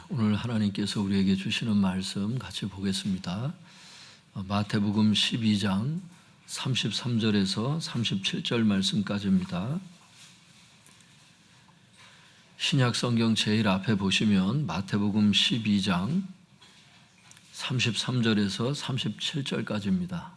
오늘 하나님께서 우리에게 주시는 말씀 같이 보겠습니다. 마태복음 12장 33절에서 37절 말씀까지입니다. 신약 성경 제일 앞에 보시면 마태복음 12장 33절에서 37절까지입니다.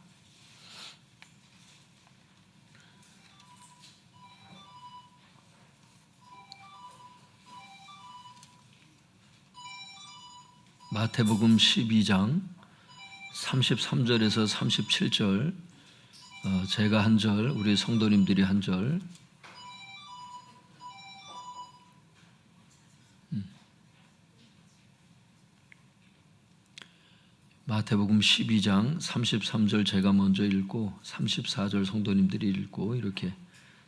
마태복음 12장 33절에서 37절, 제가 한 절, 우리 성도님들이 한 절. 마태복음 12장 33절 제가 먼저 읽고 34절 성도님들이 읽고 이렇게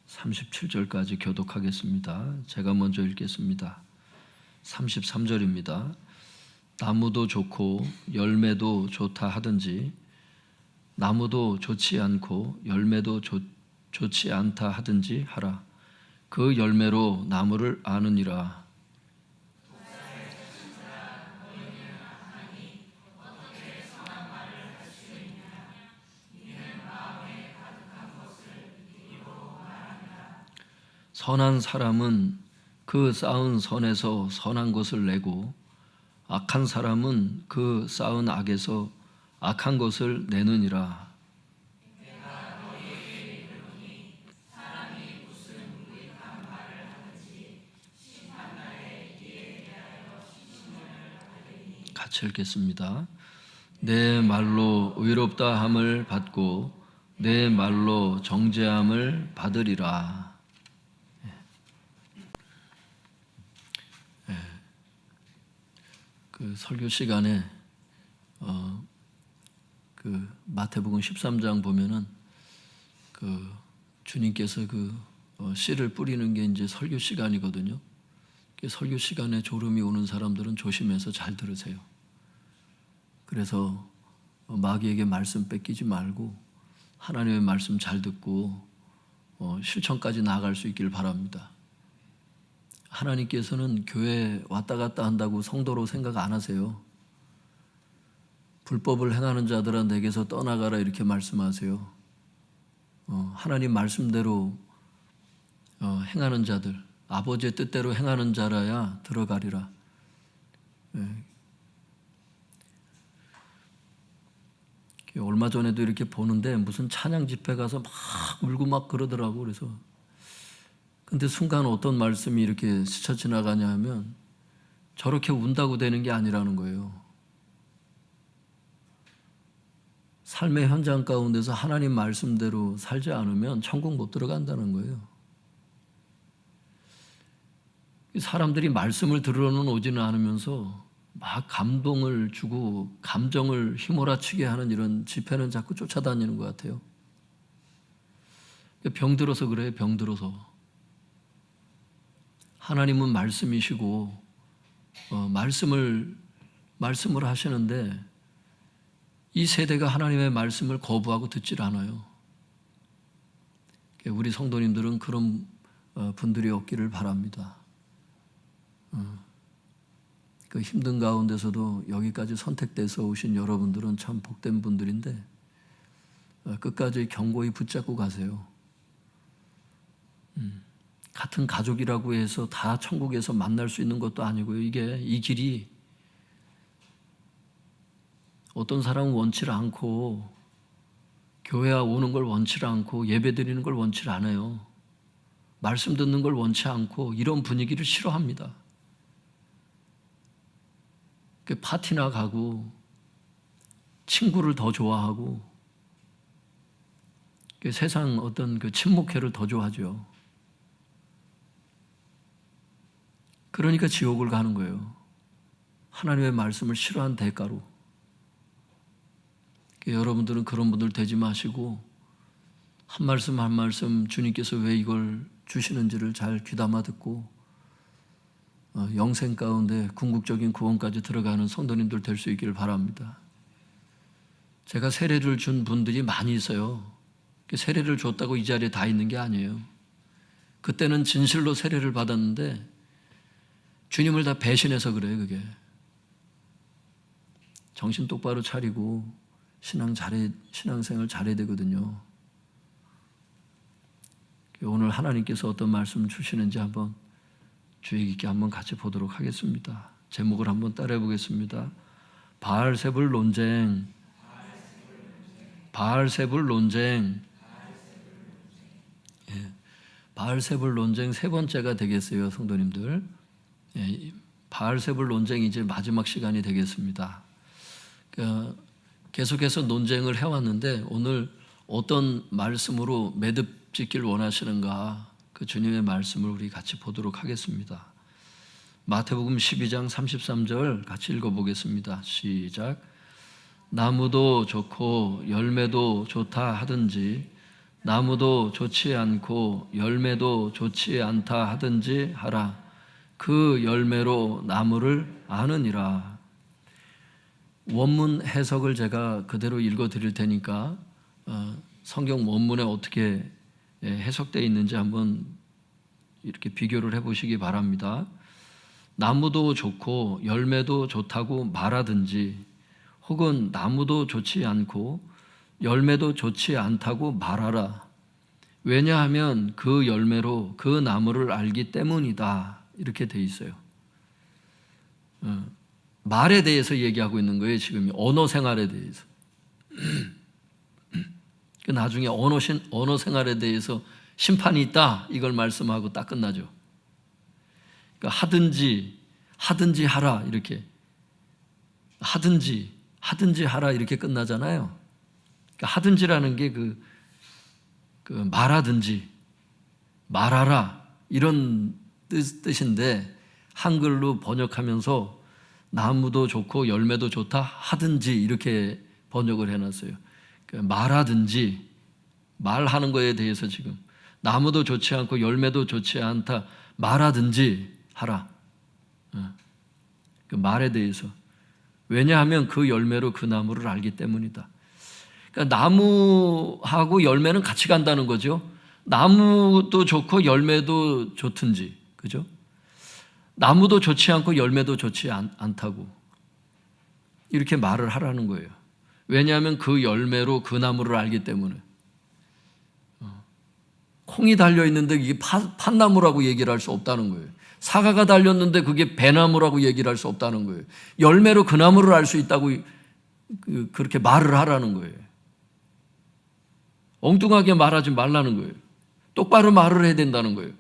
37절까지 교독하겠습니다. 제가 먼저 읽겠습니다. 33절입니다. 나무도 좋고 열매도 좋다 하든지 나무도 좋지 않고 열매도 좋지 않다 하든지 하라. 그 열매로 나무를 아느니라. 선한 사람은 그 쌓은 선에서 선한 것을 내고 악한 사람은 그 쌓은 악에서 악한 것을 내느니라. 같이 읽겠습니다. 내 말로 의롭다 함을 받고 내 말로 정죄함을 받으리라. 그 설교 시간에 그 마태복음 13장 보면은 그 주님께서 씨를 뿌리는 게 이제 설교 시간이거든요. 설교 시간에 졸음이 오는 사람들은 조심해서 잘 들으세요. 그래서 마귀에게 말씀 뺏기지 말고 하나님의 말씀 잘 듣고 실천까지 나아갈 수 있기를 바랍니다. 하나님께서는 교회 왔다 갔다 한다고 성도로 생각 안 하세요. 불법을 행하는 자들아 내게서 떠나가라 이렇게 말씀하세요. 하나님 말씀대로 행하는 자들, 아버지의 뜻대로 행하는 자라야 들어가리라. 얼마 전에도 이렇게 보는데 무슨 찬양 집회 가서 막 울고 막 그러더라고. 그래서 근데 순간 어떤 말씀이 이렇게 스쳐 지나가냐 하면 저렇게 운다고 되는 게 아니라는 거예요. 삶의 현장 가운데서 하나님 말씀대로 살지 않으면 천국 못 들어간다는 거예요. 사람들이 말씀을 들으러는 오지는 않으면서 막 감동을 주고 감정을 휘몰아치게 하는 이런 집회는 자꾸 쫓아다니는 것 같아요. 병들어서 그래요. 병들어서. 하나님은 말씀이시고 말씀을 하시는데 이 세대가 하나님의 말씀을 거부하고 듣질 않아요. 우리 성도님들은 그런 분들이 없기를 바랍니다. 그 힘든 가운데서도 여기까지 선택돼서 오신 여러분들은 참 복된 분들인데 끝까지 견고히 붙잡고 가세요. 같은 가족이라고 해서 다 천국에서 만날 수 있는 것도 아니고요. 이 길이 어떤 사람은 원치를 않고 교회 오는 걸 원치 않고 예배 드리는 걸 원치 않아요. 말씀 듣는 걸 원치 않고 이런 분위기를 싫어합니다. 파티나 가고 친구를 더 좋아하고 세상 어떤 친목회를 더 좋아하죠. 그러니까 지옥을 가는 거예요. 하나님의 말씀을 싫어한 대가로. 여러분들은 그런 분들 되지 마시고 한 말씀 한 말씀 주님께서 왜 이걸 주시는지를 잘 귀담아 듣고 영생 가운데 궁극적인 구원까지 들어가는 성도님들 될 수 있기를 바랍니다. 제가 세례를 준 분들이 많이 있어요. 세례를 줬다고 이 자리에 다 있는 게 아니에요. 그때는 진실로 세례를 받았는데 주님을 다 배신해서 그래요. 그게 정신 똑바로 차리고 신앙생활 잘해야 되거든요. 오늘 하나님께서 어떤 말씀 주시는지 한번 주의 깊게 한번 같이 보도록 하겠습니다. 제목을 한번 따라해 보겠습니다. 바알세불 논쟁. 바알세불 논쟁. 예, 바알세불 논쟁 세 번째가 되겠어요, 성도님들. 예, 바알세불 논쟁이 이제 마지막 시간이 되겠습니다. 계속해서 논쟁을 해왔는데 오늘 어떤 말씀으로 매듭 짓길 원하시는가, 그 주님의 말씀을 우리 같이 보도록 하겠습니다. 마태복음 12장 33절 같이 읽어보겠습니다. 시작. 나무도 좋고 열매도 좋다 하든지 나무도 좋지 않고 열매도 좋지 않다 하든지 하라. 그 열매로 나무를 아느니라. 원문 해석을 제가 그대로 읽어드릴 테니까 성경 원문에 어떻게 해석되어 있는지 한번 이렇게 비교를 해보시기 바랍니다. 나무도 좋고 열매도 좋다고 말하든지 혹은 나무도 좋지 않고 열매도 좋지 않다고 말하라. 왜냐하면 그 열매로 그 나무를 알기 때문이다. 이렇게 돼 있어요. 말에 대해서 얘기하고 있는 거예요. 지금 언어 생활에 대해서. 나중에 언어 생활에 대해서 심판이 있다 이걸 말씀하고 딱 끝나죠. 그러니까 하든지 하라 이렇게 하든지 하라 이렇게 끝나잖아요. 그러니까 하든지라는 게 그 말하든지 말하라 이런 뜻인데 한글로 번역하면서 나무도 좋고 열매도 좋다 하든지 이렇게 번역을 해놨어요. 말하든지 말하는 거에 대해서 지금 나무도 좋지 않고 열매도 좋지 않다 말하든지 하라. 그 말에 대해서. 왜냐하면 그 열매로 그 나무를 알기 때문이다. 그러니까 나무하고 열매는 같이 간다는 거죠. 나무도 좋고 열매도 좋든지, 그죠? 나무도 좋지 않고 열매도 좋지 않다고 이렇게 말을 하라는 거예요. 왜냐하면 그 열매로 그 나무를 알기 때문에. 콩이 달려있는데 이게 팥나무라고 얘기를 할 수 없다는 거예요. 사과가 달렸는데 그게 배나무라고 얘기를 할 수 없다는 거예요. 열매로 그 나무를 알 수 있다고 그렇게 말을 하라는 거예요. 엉뚱하게 말하지 말라는 거예요. 똑바로 말을 해야 된다는 거예요.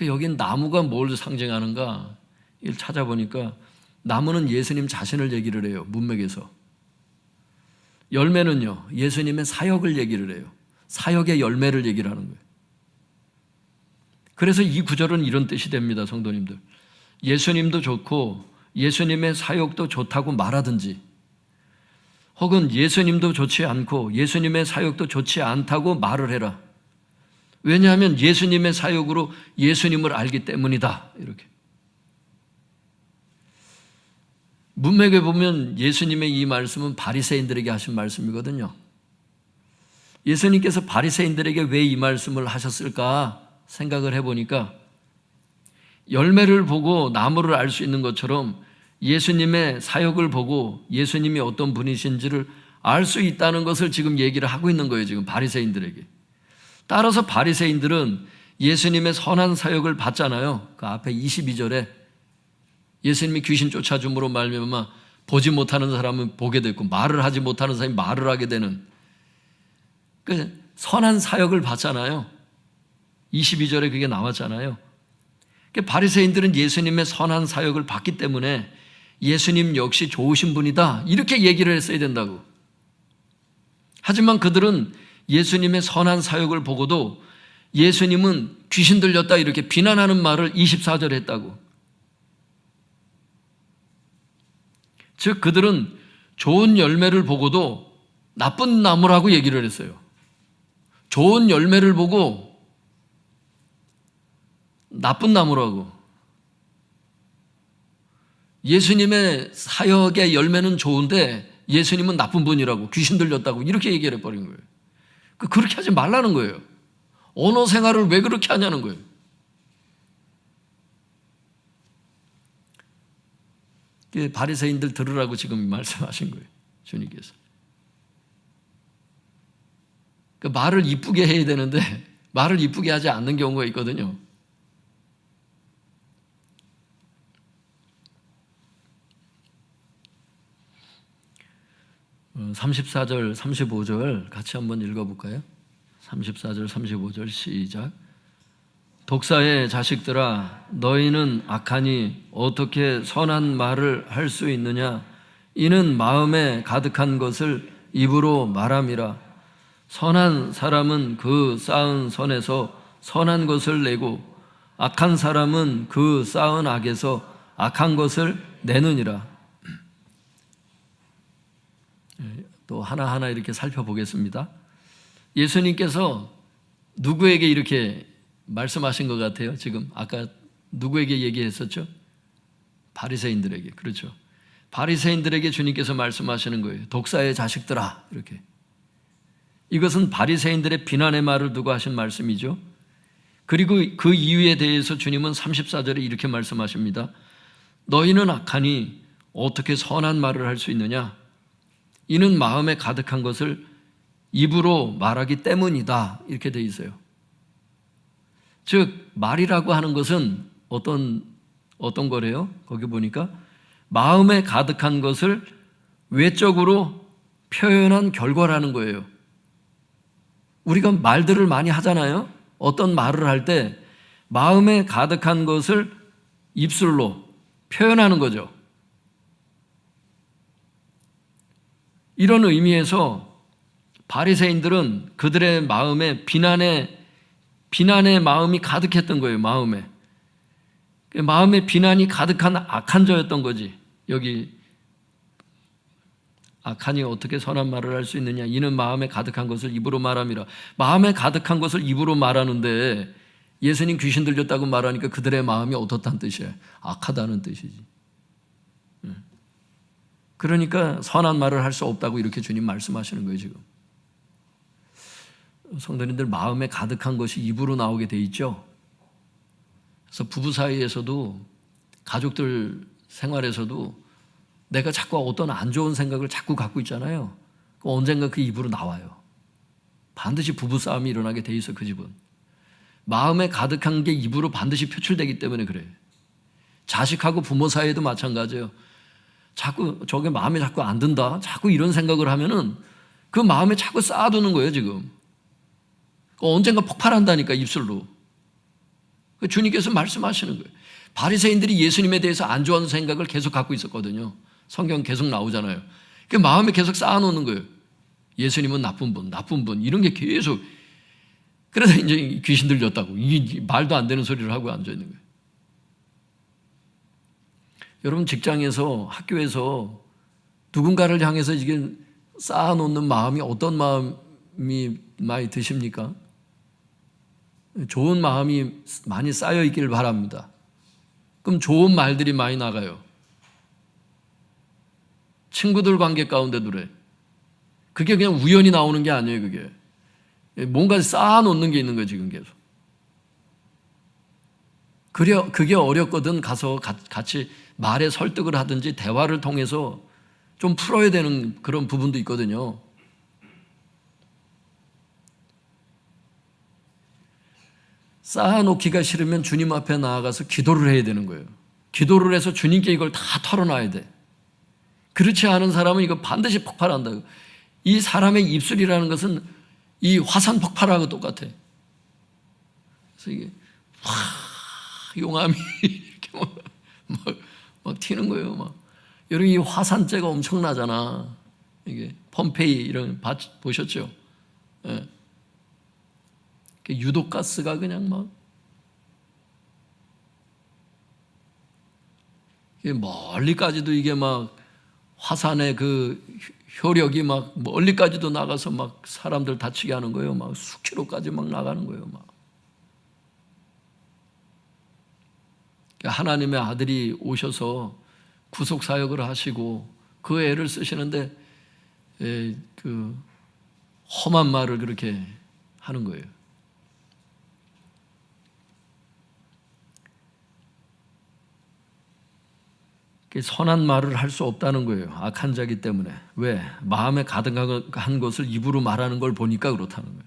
여긴 나무가 뭘 상징하는가 이걸 찾아보니까 나무는 예수님 자신을 얘기를 해요. 문맥에서. 열매는요, 예수님의 사역을 얘기를 해요. 사역의 열매를 얘기를 하는 거예요. 그래서 이 구절은 이런 뜻이 됩니다, 성도님들. 예수님도 좋고 예수님의 사역도 좋다고 말하든지 혹은 예수님도 좋지 않고 예수님의 사역도 좋지 않다고 말을 해라. 왜냐하면 예수님의 사역으로 예수님을 알기 때문이다. 이렇게. 문맥에 보면 예수님의 이 말씀은 바리새인들에게 하신 말씀이거든요. 예수님께서 바리새인들에게 왜 이 말씀을 하셨을까 생각을 해보니까 열매를 보고 나무를 알 수 있는 것처럼 예수님의 사역을 보고 예수님이 어떤 분이신지를 알 수 있다는 것을 지금 얘기를 하고 있는 거예요. 지금 바리새인들에게. 따라서 바리새인들은 예수님의 선한 사역을 봤잖아요. 그 앞에 22절에 예수님이 귀신 쫓아줌으로 말미암아 보지 못하는 사람은 보게 됐고 말을 하지 못하는 사람이 말을 하게 되는 그 선한 사역을 봤잖아요. 22절에 그게 나왔잖아요. 바리새인들은 예수님의 선한 사역을 봤기 때문에 예수님 역시 좋으신 분이다 이렇게 얘기를 했어야 된다고. 하지만 그들은 예수님의 선한 사역을 보고도 예수님은 귀신 들렸다 이렇게 비난하는 말을 24절에 했다고. 즉 그들은 좋은 열매를 보고도 나쁜 나무라고 얘기를 했어요. 좋은 열매를 보고 나쁜 나무라고. 예수님의 사역의 열매는 좋은데 예수님은 나쁜 분이라고, 귀신 들렸다고 이렇게 얘기를 해버린 거예요. 그렇게 하지 말라는 거예요. 언어 생활을 왜 그렇게 하냐는 거예요. 바리새인들 들으라고 지금 말씀하신 거예요, 주님께서. 말을 이쁘게 해야 되는데 말을 이쁘게 하지 않는 경우가 있거든요. 34절, 35절 같이 한번 읽어볼까요? 34절, 35절 시작. 독사의 자식들아, 너희는 악하니 어떻게 선한 말을 할 수 있느냐? 이는 마음에 가득한 것을 입으로 말함이라. 선한 사람은 그 쌓은 선에서 선한 것을 내고 악한 사람은 그 쌓은 악에서 악한 것을 내느니라. 또 하나하나 이렇게 살펴보겠습니다. 예수님께서 누구에게 이렇게 말씀하신 것 같아요? 지금 아까 누구에게 얘기했었죠? 바리새인들에게. 그렇죠. 바리새인들에게 주님께서 말씀하시는 거예요. 독사의 자식들아, 이렇게. 이것은 바리새인들의 비난의 말을 두고 하신 말씀이죠. 그리고 그 이유에 대해서 주님은 34절에 이렇게 말씀하십니다. 너희는 악하니 어떻게 선한 말을 할 수 있느냐? 이는 마음에 가득한 것을 입으로 말하기 때문이다. 이렇게 돼 있어요. 즉 말이라고 하는 것은 어떤 거래요? 거기 보니까 마음에 가득한 것을 외적으로 표현한 결과라는 거예요. 우리가 말들을 많이 하잖아요. 어떤 말을 할 때 마음에 가득한 것을 입술로 표현하는 거죠. 이런 의미에서 바리새인들은 그들의 마음에 비난의 마음이 가득했던 거예요. 마음에 비난이 가득한 악한 자였던 거지. 여기 악하니 어떻게 선한 말을 할 수 있느냐? 이는 마음에 가득한 것을 입으로 말함이라. 마음에 가득한 것을 입으로 말하는데 예수님 귀신 들렸다고 말하니까 그들의 마음이 어떻다는 뜻이에요? 악하다는 뜻이지. 그러니까 선한 말을 할 수 없다고 이렇게 주님 말씀하시는 거예요, 지금. 성도님들, 마음에 가득한 것이 입으로 나오게 돼 있죠. 그래서 부부 사이에서도, 가족들 생활에서도 내가 자꾸 어떤 안 좋은 생각을 자꾸 갖고 있잖아요. 언젠가 그 입으로 나와요. 반드시 부부 싸움이 일어나게 돼 있어, 그 집은. 마음에 가득한 게 입으로 반드시 표출되기 때문에 그래요. 자식하고 부모 사이에도 마찬가지예요. 자꾸 저게 마음에 자꾸 안 든다, 자꾸 이런 생각을 하면은 그 마음에 자꾸 쌓아두는 거예요, 지금. 언젠가 폭발한다니까, 입술로. 주님께서 말씀하시는 거예요. 바리새인들이 예수님에 대해서 안 좋아하는 생각을 계속 갖고 있었거든요. 성경 계속 나오잖아요. 그 마음에 계속 쌓아놓는 거예요. 예수님은 나쁜 분, 이런 게 계속. 그래서 이제 귀신 들렸다고, 이게 말도 안 되는 소리를 하고 앉아있는 거예요. 여러분, 직장에서, 학교에서 누군가를 향해서 이게 쌓아놓는 마음이 어떤 마음이 많이 드십니까? 좋은 마음이 많이 쌓여 있기를 바랍니다. 그럼 좋은 말들이 많이 나가요. 친구들 관계 가운데도 그래. 그게 그냥 우연히 나오는 게 아니에요, 그게. 뭔가 쌓아놓는 게 있는 거예요, 지금 계속. 그게 어렵거든. 가서 같이 말에 설득을 하든지 대화를 통해서 좀 풀어야 되는 그런 부분도 있거든요. 쌓아놓기가 싫으면 주님 앞에 나아가서 기도를 해야 되는 거예요. 기도를 해서 주님께 이걸 다 털어놔야 돼. 그렇지 않은 사람은 이거 반드시 폭발한다. 이 사람의 입술이라는 것은 이 화산 폭발하고 똑같아. 그래서 이게 용암이 이렇게 막 튀는 거예요. 막. 여러분, 이 화산재가 엄청나잖아. 이게 폼페이 이런 보셨죠? 예. 유독가스가 그냥 막 멀리까지도 이게 막 화산의 그 효력이 막 멀리까지도 나가서 막 사람들 다치게 하는 거예요. 막 수킬로까지 막 나가는 거예요. 막. 하나님의 아들이 오셔서 구속 사역을 하시고 그 애를 쓰시는데 그 험한 말을 그렇게 하는 거예요. 선한 말을 할 수 없다는 거예요. 악한 자기 때문에. 왜? 마음에 가득한 것을 입으로 말하는 걸 보니까 그렇다는 거예요.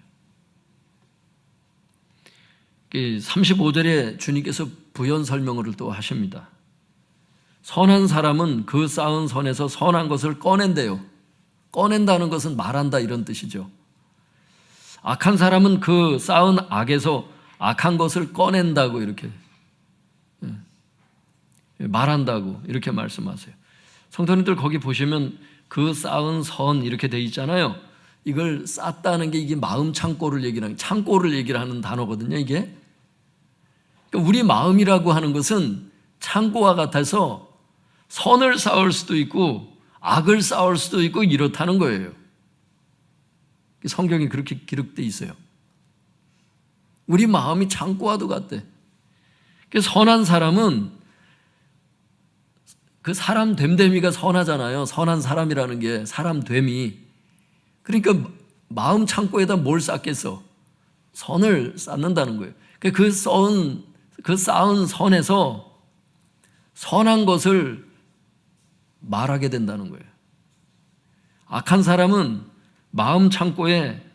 35절에 주님께서 부연 설명을 또 하십니다. 선한 사람은 그 쌓은 선에서 선한 것을 꺼낸대요. 꺼낸다는 것은 말한다 이런 뜻이죠. 악한 사람은 그 쌓은 악에서 악한 것을 꺼낸다고 이렇게 말한다고 이렇게 말씀하세요. 성도님들 거기 보시면 그 쌓은 선 이렇게 돼 있잖아요. 이걸 쌓다는 게 이게 마음 창고를 얘기를 하는 단어거든요. 이게 우리 마음이라고 하는 것은 창고와 같아서 선을 쌓을 수도 있고 악을 쌓을 수도 있고 이렇다는 거예요. 성경이 그렇게 기록되어 있어요. 우리 마음이 창고와도 같대. 선한 사람은 그 사람 됨됨이가 선하잖아요. 선한 사람이라는 게 사람 됨이. 그러니까 마음 창고에다 뭘 쌓겠어? 선을 쌓는다는 거예요. 그 쌓은 선에서 선한 것을 말하게 된다는 거예요. 악한 사람은 마음 창고에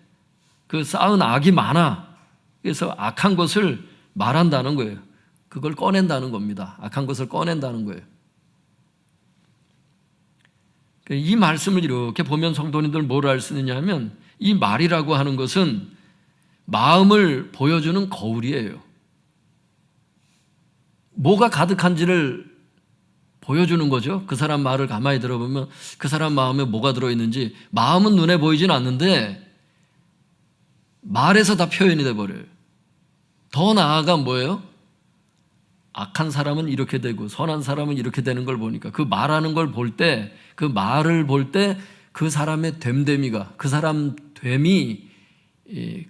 그 쌓은 악이 많아. 그래서 악한 것을 말한다는 거예요. 그걸 꺼낸다는 겁니다. 악한 것을 꺼낸다는 거예요. 이 말씀을 이렇게 보면 성도님들 뭘 알 수 있느냐 하면 이 말이라고 하는 것은 마음을 보여주는 거울이에요. 뭐가 가득한지를 보여주는 거죠. 그 사람 말을 가만히 들어보면 그 사람 마음에 뭐가 들어있는지 마음은 눈에 보이진 않는데 말에서 다 표현이 돼버려요. 더 나아가 뭐예요? 악한 사람은 이렇게 되고 선한 사람은 이렇게 되는 걸 보니까 그 말하는 걸 볼 때 그 말을 볼 때 그 사람의 됨됨이가 그 사람 됨이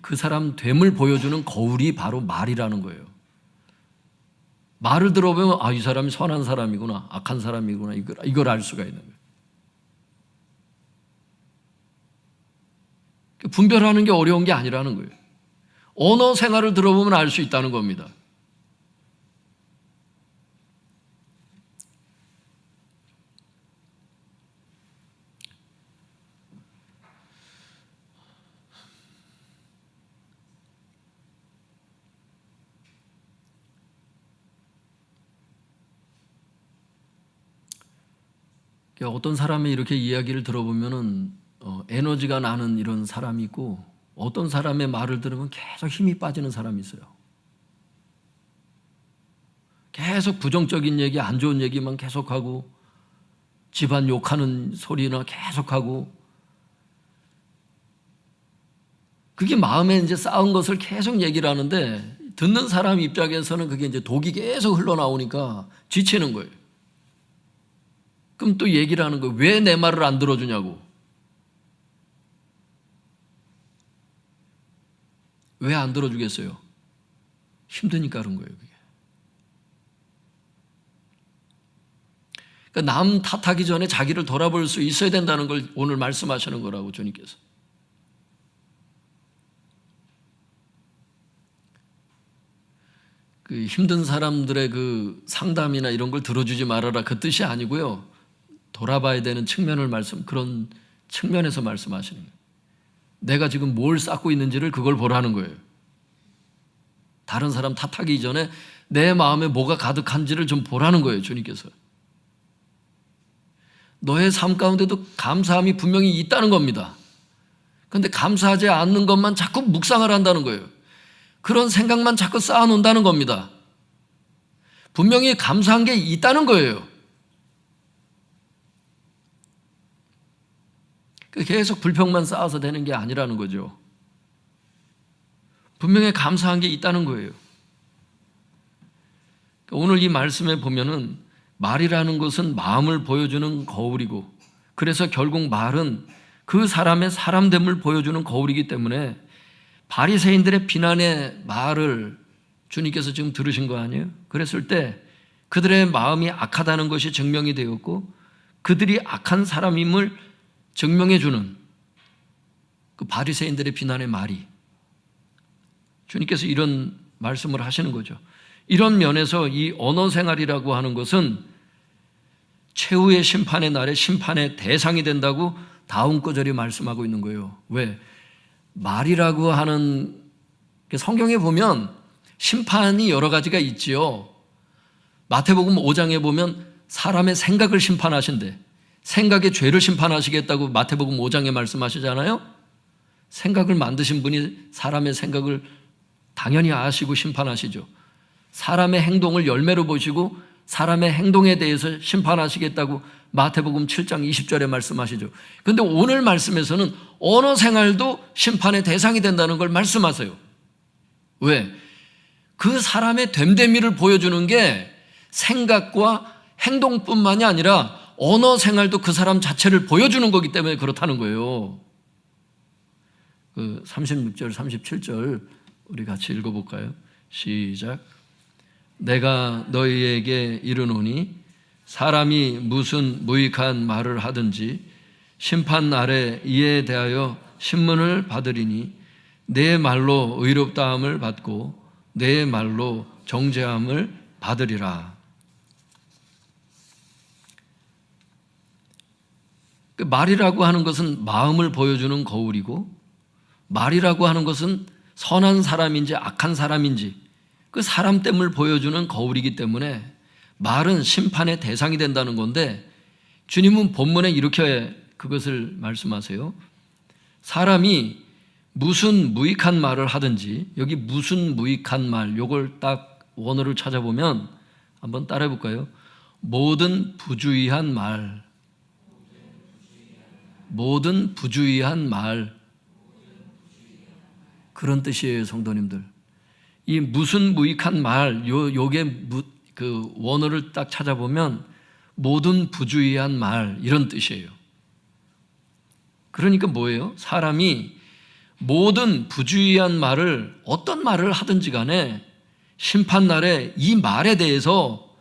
그 사람 됨을 보여주는 거울이 바로 말이라는 거예요. 말을 들어보면 이 사람이 선한 사람이구나 악한 사람이구나 이걸 알 수가 있는 거예요. 분별하는 게 어려운 게 아니라는 거예요. 언어 생활을 들어보면 알 수 있다는 겁니다. 어떤 사람이 이렇게 이야기를 들어보면은 에너지가 나는 이런 사람이 있고 어떤 사람의 말을 들으면 계속 힘이 빠지는 사람이 있어요. 계속 부정적인 얘기, 안 좋은 얘기만 계속하고 집안 욕하는 소리나 계속하고 그게 마음에 이제 쌓은 것을 계속 얘기를 하는데 듣는 사람 입장에서는 그게 이제 독이 계속 흘러나오니까 지치는 거예요. 그럼 또 얘기를 하는 거예요. 왜 내 말을 안 들어주냐고. 왜 안 들어주겠어요? 힘드니까 그런 거예요. 그게. 그러니까 남 탓하기 전에 자기를 돌아볼 수 있어야 된다는 걸 오늘 말씀하시는 거라고 주님께서. 그 힘든 사람들의 그 상담이나 이런 걸 들어주지 말아라 그 뜻이 아니고요. 돌아봐야 되는 그런 측면에서 말씀하시는 거예요. 내가 지금 뭘 쌓고 있는지를 그걸 보라는 거예요. 다른 사람 탓하기 전에 내 마음에 뭐가 가득한지를 좀 보라는 거예요. 주님께서. 너의 삶 가운데도 감사함이 분명히 있다는 겁니다. 그런데 감사하지 않는 것만 자꾸 묵상을 한다는 거예요. 그런 생각만 자꾸 쌓아놓는다는 겁니다. 분명히 감사한 게 있다는 거예요. 계속 불평만 쌓아서 되는 게 아니라는 거죠. 분명히 감사한 게 있다는 거예요. 오늘 이 말씀에 보면은 말이라는 것은 마음을 보여주는 거울이고 그래서 결국 말은 그 사람의 사람됨을 보여주는 거울이기 때문에 바리새인들의 비난의 말을 주님께서 지금 들으신 거 아니에요? 그랬을 때 그들의 마음이 악하다는 것이 증명이 되었고 그들이 악한 사람임을 증명해 주는 그 바리새인들의 비난의 말이 주님께서 이런 말씀을 하시는 거죠. 이런 면에서 이 언어 생활이라고 하는 것은 최후의 심판의 날에 심판의 대상이 된다고 다음 구절이 말씀하고 있는 거예요. 왜? 말이라고 하는, 성경에 보면 심판이 여러 가지가 있지요. 마태복음 5장에 보면 사람의 생각을 심판하신대. 생각의 죄를 심판하시겠다고 마태복음 5장에 말씀하시잖아요. 생각을 만드신 분이 사람의 생각을 당연히 아시고 심판하시죠. 사람의 행동을 열매로 보시고 사람의 행동에 대해서 심판하시겠다고 마태복음 7장 20절에 말씀하시죠. 그런데 오늘 말씀에서는 언어 생활도 심판의 대상이 된다는 걸 말씀하세요. 왜? 그 사람의 됨됨이를 보여주는 게 생각과 행동뿐만이 아니라 언어 생활도 그 사람 자체를 보여주는 거기 때문에 그렇다는 거예요. 그 36절, 37절 우리 같이 읽어볼까요? 시작. 내가 너희에게 이르노니 사람이 무슨 무익한 말을 하든지 심판 날에 이에 대하여 신문을 받으리니 내 말로 의롭다함을 받고 내 말로 정죄함을 받으리라. 그 말이라고 하는 것은 마음을 보여주는 거울이고, 말이라고 하는 것은 선한 사람인지 악한 사람인지 그 사람됨을 보여주는 거울이기 때문에 말은 심판의 대상이 된다는 건데, 주님은 본문에 이렇게 그것을 말씀하세요. 사람이 무슨 무익한 말을 하든지, 여기 무슨 무익한 말, 요걸 딱 원어를 찾아보면 한번 따라해 볼까요? 모든 부주의한 말, 모든 부주의한 말, 그런 뜻이에요, 성도님들. 이 무슨 무익한 말, 요게 그 원어를 딱 찾아보면 모든 부주의한 말, 이런 뜻이에요. 그러니까 뭐예요? 사람이 모든 부주의한 말을, 어떤 말을 하든지 간에 심판날에 이 말에 대해서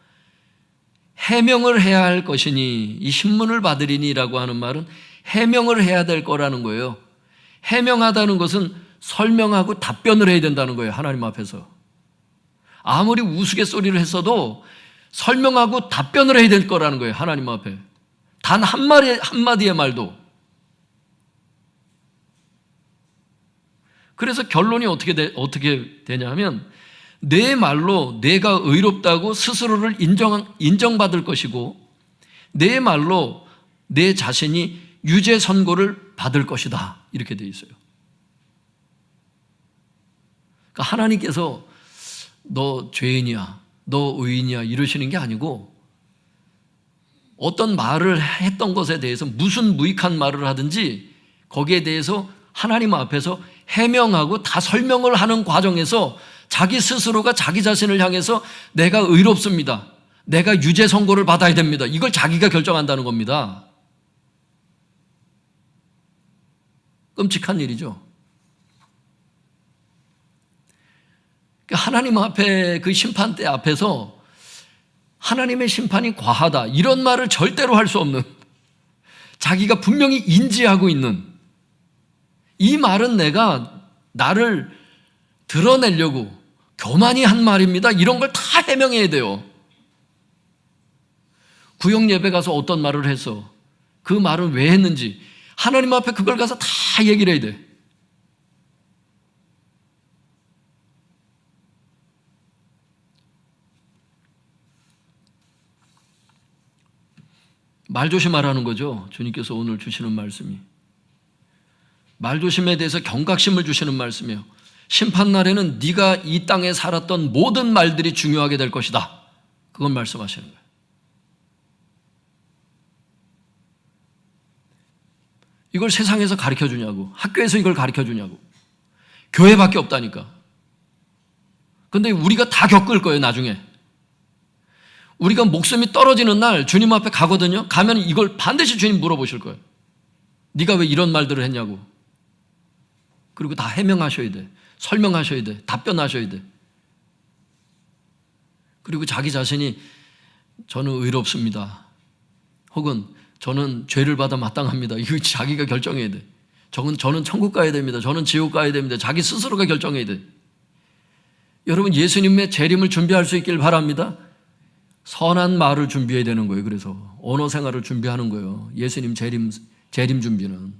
해명을 해야 할 것이니, 이 신문을 받으리니라고 하는 말은 해명을 해야 될 거라는 거예요. 해명하다는 것은 설명하고 답변을 해야 된다는 거예요, 하나님 앞에서. 아무리 우스갯소리를 했어도 설명하고 답변을 해야 될 거라는 거예요, 하나님 앞에. 단 한마디의 말도. 그래서 결론이 어떻게 되냐 하면, 내 말로 내가 의롭다고 스스로를 인정받을 것이고, 내 말로 내 자신이 유죄 선고를 받을 것이다, 이렇게 되어 있어요. 그러니까 하나님께서 너 죄인이야, 너 의인이야 이러시는 게 아니고, 어떤 말을 했던 것에 대해서 무슨 무익한 말을 하든지 거기에 대해서 하나님 앞에서 해명하고 다 설명을 하는 과정에서 자기 스스로가 자기 자신을 향해서 내가 의롭습니다, 내가 유죄 선고를 받아야 됩니다, 이걸 자기가 결정한다는 겁니다. 끔찍한 일이죠. 하나님 앞에, 그 심판대 앞에서 하나님의 심판이 과하다, 이런 말을 절대로 할 수 없는, 자기가 분명히 인지하고 있는 이 말은 내가 나를 드러내려고 교만히 한 말입니다, 이런 걸 다 해명해야 돼요. 구역 예배 가서 어떤 말을 해서 그 말은 왜 했는지 하나님 앞에 그걸 가서 다 얘기를 해야 돼. 말 조심하라는 거죠. 주님께서 오늘 주시는 말씀이. 말 조심에 대해서 경각심을 주시는 말씀이에요. 심판날에는 네가 이 땅에 살았던 모든 말들이 중요하게 될 것이다, 그건 말씀하시는 거예요. 이걸 세상에서 가르쳐주냐고, 학교에서 이걸 가르쳐주냐고. 교회밖에 없다니까. 근데 우리가 다 겪을 거예요, 나중에. 우리가 목숨이 떨어지는 날 주님 앞에 가거든요. 가면 이걸 반드시 주님 물어보실 거예요. 네가 왜 이런 말들을 했냐고. 그리고 다 해명하셔야 돼, 설명하셔야 돼, 답변하셔야 돼. 그리고 자기 자신이 저는 의롭습니다, 혹은 저는 죄를 받아 마땅합니다, 이거 자기가 결정해야 돼. 저는 천국 가야 됩니다, 저는 지옥 가야 됩니다, 자기 스스로가 결정해야 돼. 여러분, 예수님의 재림을 준비할 수 있길 바랍니다. 선한 말을 준비해야 되는 거예요. 그래서 언어 생활을 준비하는 거예요. 예수님 재림 준비는.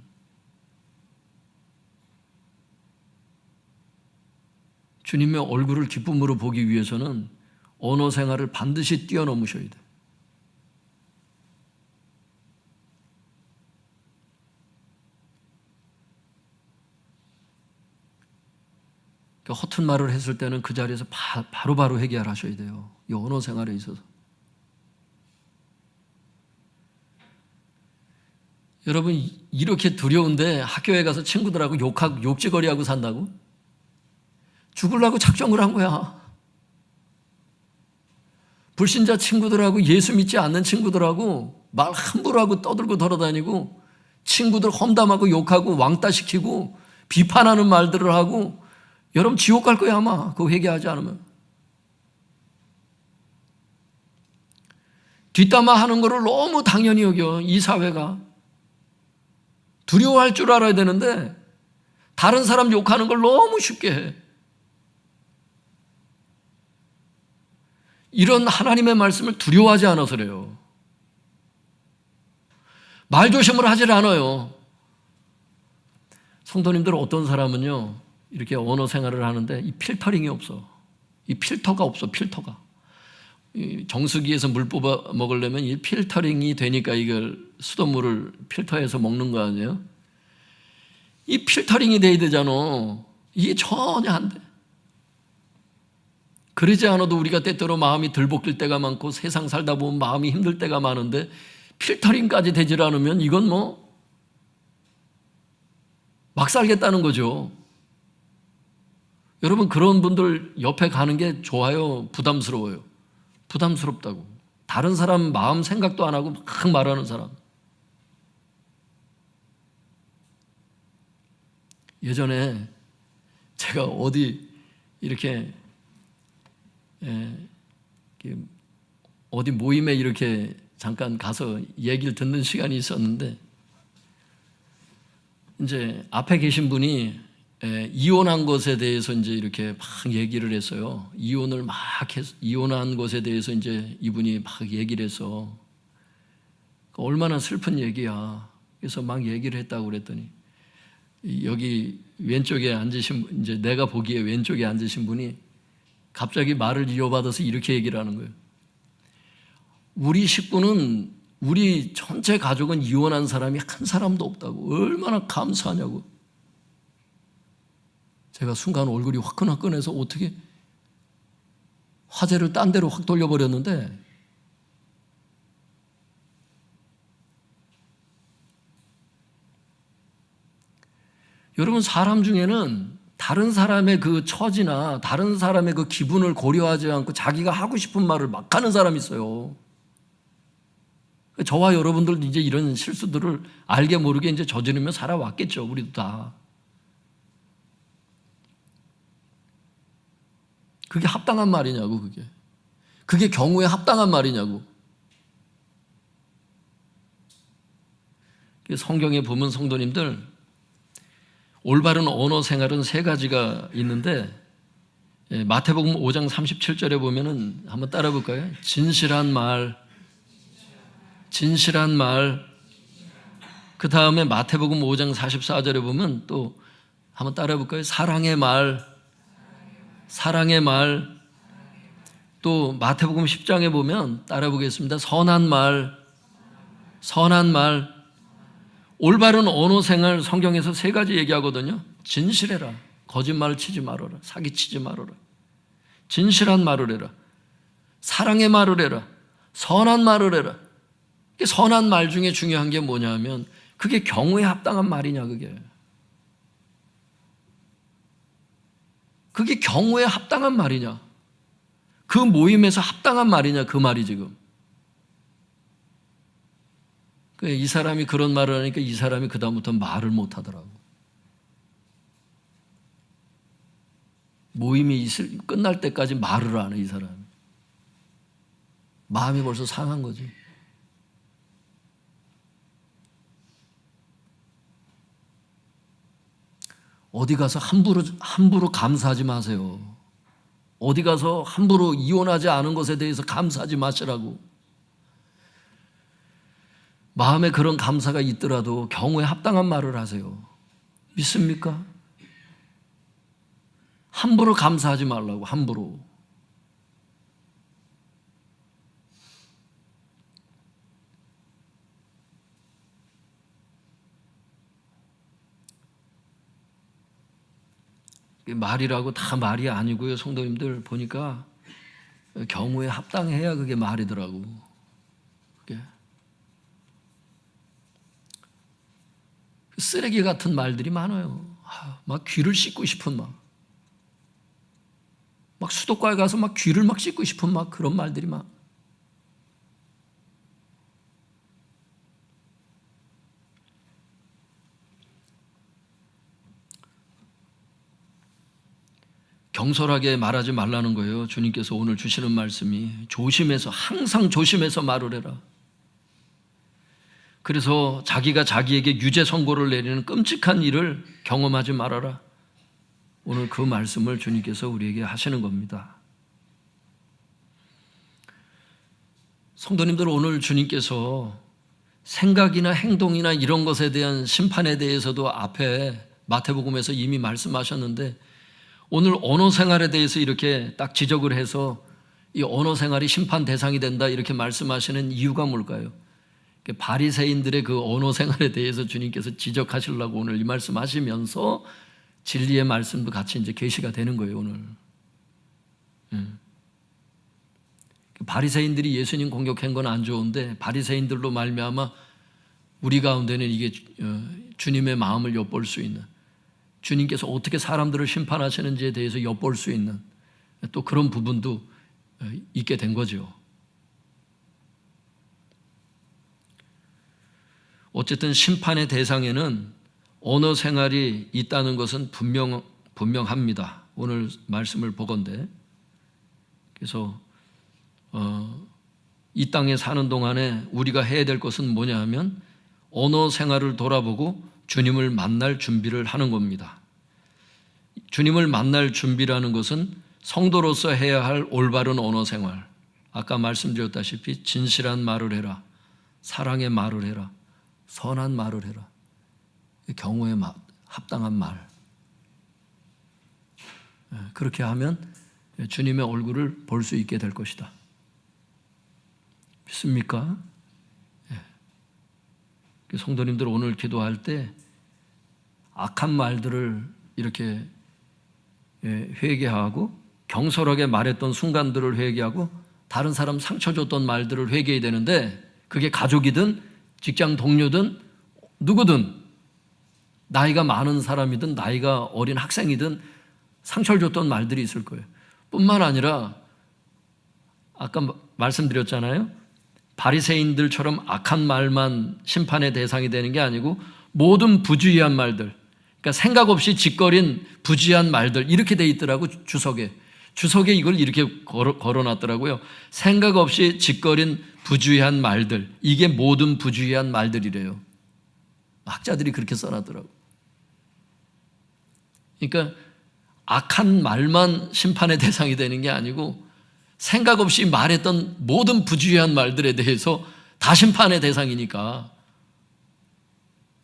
주님의 얼굴을 기쁨으로 보기 위해서는 언어 생활을 반드시 뛰어넘으셔야 돼요. 허튼 말을 했을 때는 그 자리에서 바로바로 해결하셔야 돼요. 이 언어 생활에 있어서. 여러분, 이렇게 두려운데 학교에 가서 친구들하고 욕지거리하고 산다고? 죽으려고 작정을 한 거야. 불신자 친구들하고 예수 믿지 않는 친구들하고 말 함부로 하고 떠들고 돌아다니고 친구들 험담하고 욕하고 왕따시키고 비판하는 말들을 하고 여러분 지옥 갈 거야 아마 그거 회개하지 않으면. 뒷담화하는 거를 너무 당연히 여겨 이 사회가. 두려워할 줄 알아야 되는데 다른 사람 욕하는 걸 너무 쉽게 해. 이런 하나님의 말씀을 두려워하지 않아서 그래요. 말조심을 하질 않아요. 성도님들 어떤 사람은요 이렇게 언어 생활을 하는데 이 필터링이 없어. 이 필터가 없어. 필터가. 정수기에서 물 뽑아 먹으려면 이 필터링이 되니까 이걸 수돗물을 필터해서 먹는 거 아니에요? 이 필터링이 돼야 되잖아. 이게 전혀 안 돼. 그러지 않아도 우리가 때때로 마음이 들볶일 때가 많고 세상 살다 보면 마음이 힘들 때가 많은데 필터링까지 되질 않으면 이건 뭐 막 살겠다는 거죠. 여러분 그런 분들 옆에 가는 게 좋아요? 부담스러워요? 부담스럽다고. 다른 사람 마음 생각도 안 하고 막 말하는 사람. 예전에 제가 어디 이렇게 어디 모임에 이렇게 잠깐 가서 얘기를 듣는 시간이 있었는데 이제 앞에 계신 분이 이혼한 것에 대해서 이제 이렇게 막 얘기를 했어요. 이혼을 막 해서 이혼한 것에 대해서 이제 이분이 막 얘기를 해서 얼마나 슬픈 얘기야. 그래서 막 얘기를 했다고 그랬더니 여기 왼쪽에 앉으신 이제 내가 보기에 왼쪽에 앉으신 분이 갑자기 말을 이어받아서 이렇게 얘기를 하는 거예요. 우리 식구는 우리 전체 가족은 이혼한 사람이 한 사람도 없다고. 얼마나 감사하냐고. 제가 순간 얼굴이 화끈화끈해서 어떻게 화제를 딴 데로 확 돌려버렸는데 여러분 사람 중에는 다른 사람의 그 처지나 다른 사람의 그 기분을 고려하지 않고 자기가 하고 싶은 말을 막 하는 사람이 있어요. 저와 여러분들도 이제 이런 실수들을 알게 모르게 이제 저지르며 살아왔겠죠. 우리도 다. 그게 합당한 말이냐고, 그게. 그게 경우에 합당한 말이냐고. 성경에 보면 성도님들, 올바른 언어 생활은 세 가지가 있는데, 마태복음 5장 37절에 보면은 한번 따라 볼까요? 진실한 말, 진실한 말. 그 다음에 마태복음 5장 44절에 보면 또 한번 따라 볼까요? 사랑의 말, 사랑의 말. 또 마태복음 10장에 보면 따라 보겠습니다. 선한 말, 선한 말. 올바른 언어 생활 성경에서 세 가지 얘기하거든요. 진실해라. 거짓말 치지 말아라. 사기치지 말아라. 진실한 말을 해라. 사랑의 말을 해라. 선한 말을 해라. 선한 말 중에 중요한 게 뭐냐면 그게 경우에 합당한 말이냐 그게. 그게 경우에 합당한 말이냐. 그 모임에서 합당한 말이냐 그 말이 지금. 이 사람이 그런 말을 하니까 이 사람이 그다음부터 말을 못 하더라고. 모임이 끝날 때까지 말을 안 해, 이 사람이. 마음이 벌써 상한 거지. 어디 가서 함부로 감사하지 마세요. 어디 가서 함부로 이혼하지 않은 것에 대해서 감사하지 마시라고. 마음에 그런 감사가 있더라도 경우에 합당한 말을 하세요. 믿습니까? 함부로 감사하지 말라고, 함부로. 말이라고 다 말이 아니고요. 성도님들 보니까 경우에 합당해야 그게 말이더라고. 그게. 쓰레기 같은 말들이 많아요. 막 귀를 씻고 싶은 막 수도가에 가서 막 귀를 막 씻고 싶은 막 그런 말들이 막. 경솔하게 말하지 말라는 거예요. 주님께서 오늘 주시는 말씀이 조심해서, 항상 조심해서 말을 해라. 그래서 자기가 자기에게 유죄 선고를 내리는 끔찍한 일을 경험하지 말아라. 오늘 그 말씀을 주님께서 우리에게 하시는 겁니다. 성도님들, 오늘 주님께서 생각이나 행동이나 이런 것에 대한 심판에 대해서도 앞에 마태복음에서 이미 말씀하셨는데, 오늘 언어 생활에 대해서 이렇게 딱 지적을 해서 이 언어 생활이 심판 대상이 된다 이렇게 말씀하시는 이유가 뭘까요? 바리새인들의 그 언어 생활에 대해서 주님께서 지적하시려고 오늘 이 말씀하시면서 진리의 말씀도 같이 이제 계시가 되는 거예요, 오늘. 바리새인들이 예수님 공격한 건 안 좋은데 바리새인들로 말미암아 우리 가운데는 이게 주님의 마음을 엿볼 수 있는, 주님께서 어떻게 사람들을 심판하시는지에 대해서 엿볼 수 있는 또 그런 부분도 있게 된 거죠. 어쨌든 심판의 대상에는 언어 생활이 있다는 것은 분명합니다. 오늘 말씀을 보건대. 그래서 이 땅에 사는 동안에 우리가 해야 될 것은 뭐냐 하면 언어 생활을 돌아보고 주님을 만날 준비를 하는 겁니다. 주님을 만날 준비라는 것은 성도로서 해야 할 올바른 언어 생활. 아까 말씀드렸다시피 진실한 말을 해라, 사랑의 말을 해라, 선한 말을 해라, 경우에 합당한 말. 그렇게 하면 주님의 얼굴을 볼 수 있게 될 것이다. 믿습니까? 성도님들 오늘 기도할 때 악한 말들을 이렇게 회개하고 경솔하게 말했던 순간들을 회개하고 다른 사람 상처 줬던 말들을 회개해야 되는데, 그게 가족이든 직장 동료든 누구든, 나이가 많은 사람이든 나이가 어린 학생이든 상처를 줬던 말들이 있을 거예요. 뿐만 아니라 아까 말씀드렸잖아요. 바리새인들처럼 악한 말만 심판의 대상이 되는 게 아니고 모든 부주의한 말들, 그러니까 생각 없이 짓거린 부주의한 말들, 이렇게 돼 있더라고. 주석에 이걸 이렇게 걸어놨더라고요. 생각 없이 짓거린 부주의한 말들, 이게 모든 부주의한 말들이래요. 학자들이 그렇게 써놨더라고. 그러니까 악한 말만 심판의 대상이 되는 게 아니고 생각 없이 말했던 모든 부주의한 말들에 대해서 다 심판의 대상이니까.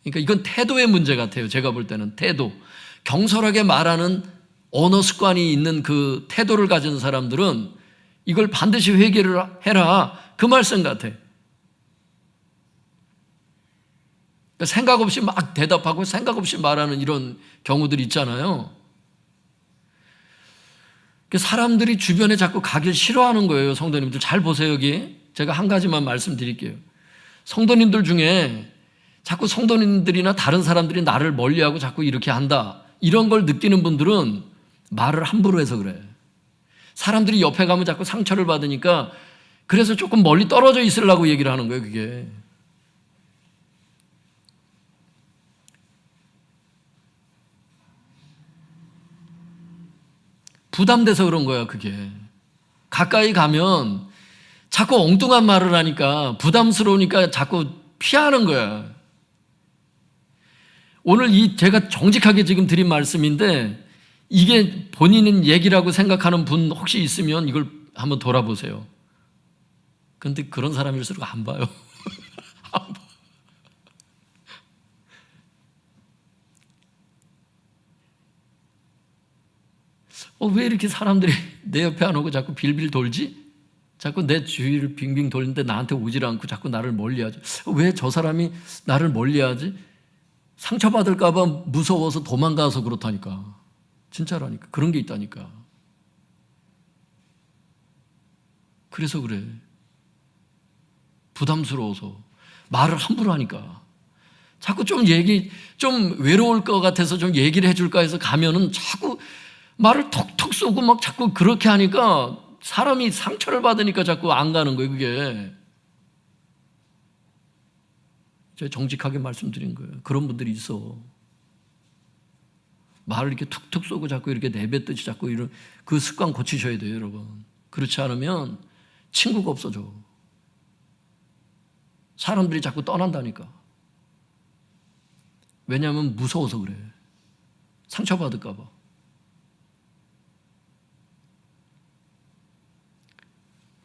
그러니까 이건 태도의 문제 같아요. 제가 볼 때는 태도. 경솔하게 말하는 언어 습관이 있는 그 태도를 가진 사람들은 이걸 반드시 회개를 해라, 그 말씀 같아. 그러니까 생각 없이 막 대답하고 생각 없이 말하는 이런 경우들이 있잖아요. 사람들이 주변에 자꾸 가길 싫어하는 거예요. 성도님들 잘 보세요. 여기 제가 한 가지만 말씀드릴게요. 성도님들 중에 자꾸 성도님들이나 다른 사람들이 나를 멀리하고 자꾸 이렇게 한다, 이런 걸 느끼는 분들은 말을 함부로 해서 그래. 사람들이 옆에 가면 자꾸 상처를 받으니까 그래서 조금 멀리 떨어져 있으려고 얘기를 하는 거예요, 그게. 부담돼서 그런 거야, 그게. 가까이 가면 자꾸 엉뚱한 말을 하니까 부담스러우니까 자꾸 피하는 거야. 오늘 제가 정직하게 지금 드린 말씀인데 이게 본인은 얘기라고 생각하는 분 혹시 있으면 이걸 한번 돌아보세요. 그런데 그런 사람일수록 안 봐요. 안 봐. 왜 이렇게 사람들이 내 옆에 안 오고 자꾸 빌빌 돌지? 자꾸 내 주위를 빙빙 돌리는데 나한테 오질 않고 자꾸 나를 멀리하지? 왜 저 사람이 나를 멀리하지? 상처받을까 봐 무서워서 도망가서 그렇다니까. 진짜라니까. 그런 게 있다니까. 그래서 그래. 부담스러워서 말을 함부로 하니까. 자꾸 좀 외로울 것 같아서 좀 얘기를 해줄까 해서 가면은 자꾸 말을 톡톡 쏘고 막 자꾸 그렇게 하니까 사람이 상처를 받으니까 자꾸 안 가는 거예요, 그게. 제가 정직하게 말씀드린 거예요. 그런 분들이 있어. 말을 이렇게 툭툭 쏘고 자꾸 이렇게 내뱉듯이 자꾸 이런 그 습관 고치셔야 돼요, 여러분. 그렇지 않으면 친구가 없어져. 사람들이 자꾸 떠난다니까. 왜냐하면 무서워서 그래. 상처받을까 봐.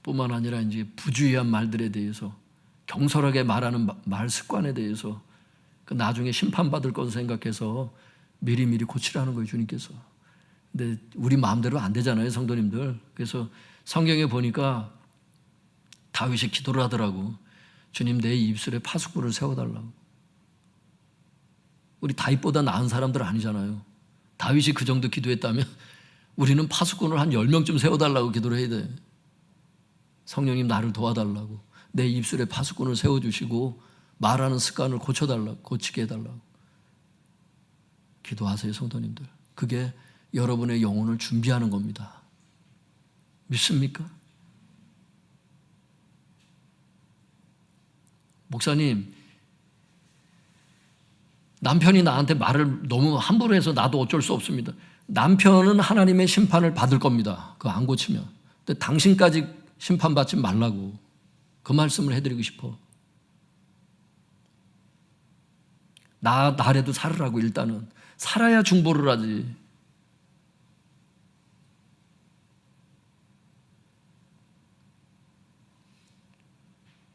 뿐만 아니라 이제 부주의한 말들에 대해서 경솔하게 말하는 말 습관에 대해서 그 나중에 심판받을 것을 생각해서 미리미리 고치라는 거예요, 주님께서. 근데 우리 마음대로 안 되잖아요, 성도님들. 그래서 성경에 보니까 다윗이 기도를 하더라고. 주님, 내 입술에 파수꾼을 세워달라고. 우리 다윗보다 나은 사람들 아니잖아요. 다윗이 그 정도 기도했다면 우리는 파수꾼을 한 10명쯤 세워달라고 기도를 해야 돼. 성령님 나를 도와달라고. 내 입술에 파수꾼을 세워주시고 말하는 습관을 고치게 해달라고. 기도하세요, 성도님들. 그게 여러분의 영혼을 준비하는 겁니다. 믿습니까? 목사님, 남편이 나한테 말을 너무 함부로 해서 나도 어쩔 수 없습니다. 남편은 하나님의 심판을 받을 겁니다. 그거 안 고치면. 근데 당신까지 심판받지 말라고. 그 말씀을 해드리고 싶어. 나라도 살으라고. 일단은 살아야 중보를 하지.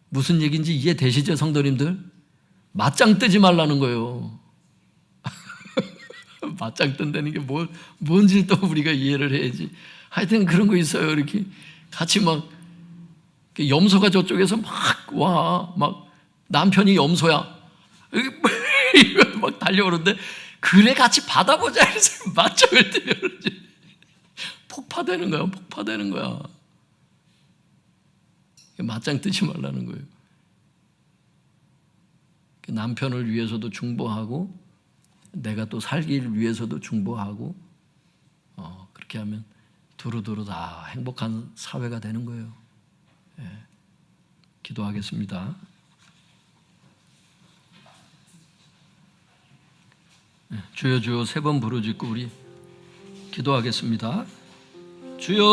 무슨 얘기인지 이해되시죠, 성도님들? 맞짱 뜨지 말라는 거예요. 맞짱 뜬다는 게 뭔지 또 우리가 이해를 해야지. 하여튼 그런 거 있어요. 이렇게 같이 막 염소가 저쪽에서 막 와. 막 남편이 염소야. 막 달려오는데 그래 같이 받아보자 해서 맞짱을 뜨면 폭파되는 거야. 폭파되는 거야. 맞짱 뜨지 말라는 거예요. 남편을 위해서도 중보하고 내가 또 살기 위해서도 중보하고 그렇게 하면 두루두루 다 행복한 사회가 되는 거예요. 예. 기도하겠습니다. 주여 주여 3번 부르짖고 우리 기도하겠습니다. 주여.